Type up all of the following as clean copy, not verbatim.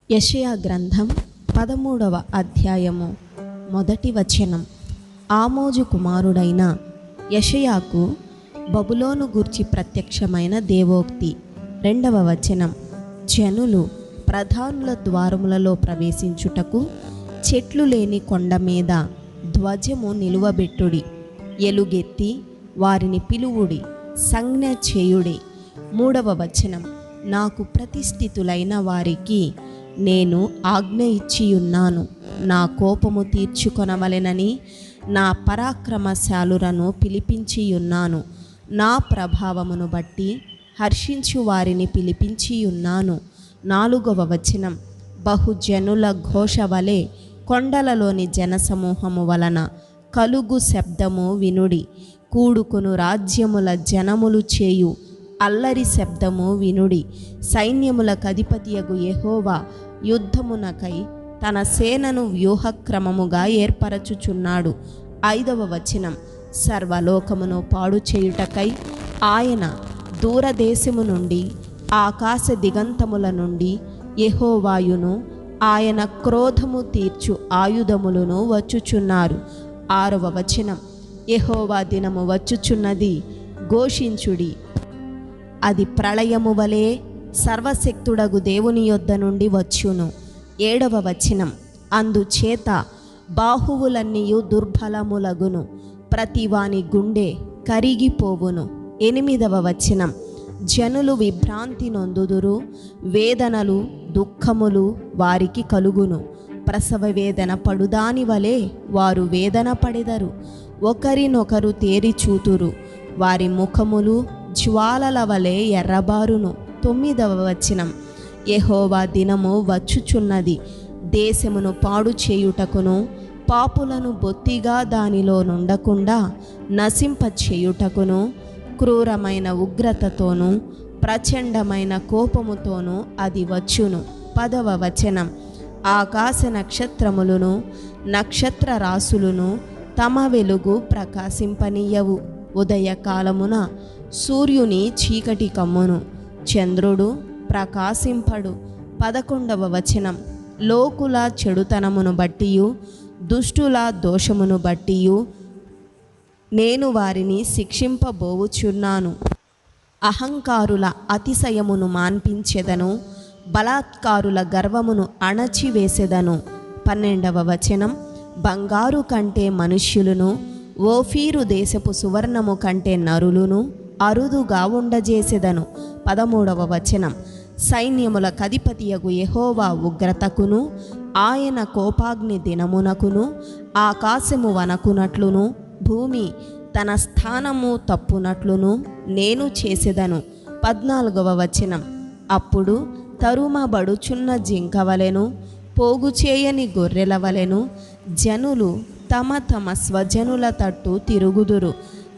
యెషయా గ్రంథం 13వ అధ్యాయము 1వ వచనం. ఆమోజు కుమారుడైన యెషయాకు బబులోను గూర్చి ప్రత్యక్షమైన దేవోక్తి. 2వ వచనం. జనులు ప్రధానుల ద్వారములలో ప్రవేశించుటకు చెట్లు లేని కొండ మీద ధ్వజము నిలువబెట్టుడి, ఎలుగెత్తి వారిని పిలువుడి, సంజ్ఞ చేయుడి. 3వ వచనం. నాకు ప్రతిష్ఠితులైన వారికి నేను ఆజ్ఞ ఇచ్చియున్నాను, నా కోపము తీర్చుకొనవలెనని నా పరాక్రమశాలురను పిలిపించియున్నాను, నా ప్రభావమును బట్టి హర్షించు వారిని పిలిపించియున్నాను. 4వ వచనం. బహుజనుల ఘోష వలె కొండలలోని జనసమూహము వలన కలుగు శబ్దము వినుడి, కూడుకును రాజ్యముల జనములు చేయు అల్లరి శబ్దము వినుడి. సైన్యములకు అధిపతియగు యెహోవా యుద్ధమునకై తన సేనను వ్యూహక్రమముగా ఏర్పరచుచున్నాడు. 5వ వచనం. సర్వలోకమును పాడు చేయుటకై ఆయన దూరదేశము నుండి, ఆకాశ దిగంతముల నుండి యెహోవాయును ఆయన క్రోధము తీర్చు ఆయుధములను వచ్చుచున్నారు. 6వ వచనం. యెహోవా దినము వచ్చుచున్నది, ఘోషించుడి, అది ప్రళయము వలె సర్వశక్తుడగు దేవుని యొద్ద నుండి వచ్చును. 7వ వచనం. అందుచేత బాహువులన్నీయు దుర్బలములగును, ప్రతివాని గుండె కరిగిపోవును. 8వ వచనం. జనులు విభ్రాంతి నొందుదురు, వేదనలు దుఃఖములు వారికి కలుగును, ప్రసవ వేదన పడుదాని వలె వారు వేదన పడెదరు, ఒకరినొకరు తేరి చూతురు, వారి ముఖములు జ్వాలల వలె ఎర్రబారును. 9వ వచనం. యెహోవా దినము వచ్చుచున్నది, దేశమును పాడు చేయుటకును, పాపులను బొత్తిగా దానిలో నుండకుండా నశింపచేయుటకును, క్రూరమైన ఉగ్రతతోనూ ప్రచండమైన కోపముతోనూ అది వచ్చును. 10వ వచనం. ఆకాశ నక్షత్రములను నక్షత్ర రాసులను తమ వెలుగు ప్రకాశింపనీయవు, ఉదయకాలమున సూర్యుని చీకటి కమ్మును, చంద్రుడు ప్రకాశింపడు. 11వ వచనం. లోకుల చెడుతనమును బట్టియు దుష్టుల దోషమును బట్టియు నేను వారిని శిక్షింపబోవుచున్నాను, అహంకారుల అతిశయమును మాన్పించెదను, బలాత్కారుల గర్వమును అణచివేసెదను. 12వ వచనం. బంగారు కంటే మనుష్యులను, ఓఫీరు దేశపు సువర్ణము కంటే నరులను అరుదుగా ఉండజేసెదను. 13వ వచనం. సైన్యములకు అధిపతియగు యెహోవా ఉగ్రతకును, ఆయన కోపాగ్ని దినమునకును ఆకాశము వణకునట్లును, భూమి తన స్థానము తప్పునట్లును నేను చేసెదను. 14వ వచనం. అప్పుడు తరుమబడుచున్న జింక వలెను, పోగు చేయని గొర్రెల వలెను జనులు తమ తమ స్వజనుల తట్టు తిరుగుదురు,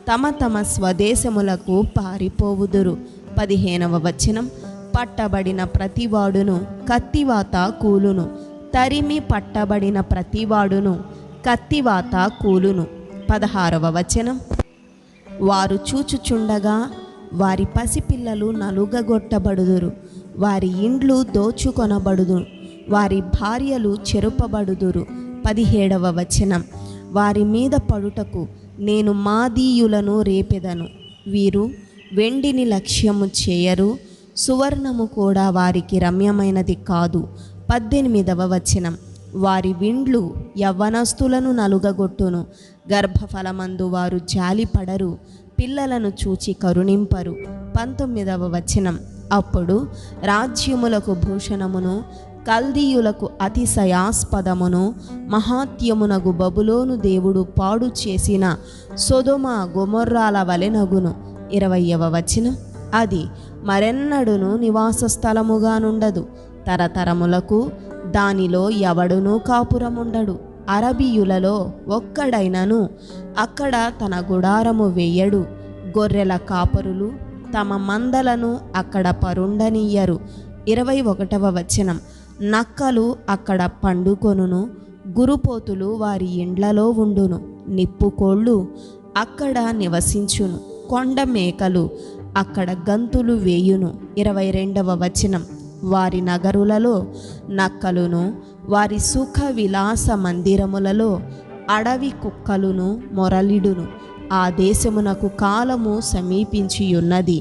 తమ తమ స్వదేశములకు పారిపోవుదురు. 15వ వచనం. పట్టబడిన ప్రతివాడును కత్తివాత కూలును, తరిమి పట్టబడిన ప్రతివాడును కత్తివాత కూలును. 16వ వచనం. వారు చూచుచుండగా వారి పసిపిల్లలు నలుగగొట్టబడుదురు, వారి ఇండ్లు దోచుకొనబడుదు, వారి భార్యలు చెరుపబడుదురు. 17వ వచనం. వారి మీద పడుటకు నేను మాదీయులను రేపెదను, వీరు వెండిని లక్ష్యము చేయరు, సువర్ణము కూడా వారికి రమ్యమైనది కాదు. 18వ వచనం. వారి విండ్లు యవ్వనస్తులను నలుగగొట్టును, గర్భఫలమందు వారు జాలిపడరు, పిల్లలను చూచి కరుణింపరు. 19వ వచనం. అప్పుడు రాజ్యములకు భూషణమును, కల్దీయులకు అతిశయాస్పదమును, మహాత్యమునగు బబులోను దేవుడు పాడు చేసిన సొదొమ గొమొర్రాల వలెనగును. 20వ వచనం. అది మరెన్నడును నివాస స్థలముగా నుండదు, తరతరములకు దానిలో ఎవడునూ కాపురముండడు, అరబీయులలో ఒక్కడైనను అక్కడ తన గుడారము వేయడు, గొర్రెల కాపరులు తమ మందలను అక్కడ పరుండనియ్యరు. 21వ వచనం. నక్కలు అక్కడ పండుకొనును, గురుపోతులు వారి ఇండ్లలో ఉండును, నిప్పుకోళ్ళు అక్కడ నివసించును, కొండ మేకలు అక్కడ గంతులు వేయును. 22వ వచనం. వారి నగరులలో నక్కలును, వారి సుఖ విలాస మందిరములలో అడవి కుక్కలును మొరలిడును. ఆ దేశమునకు కాలము సమీపించియున్నది,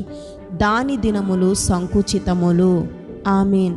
దాని దినములు సంకుచితములు. ఆమేన్.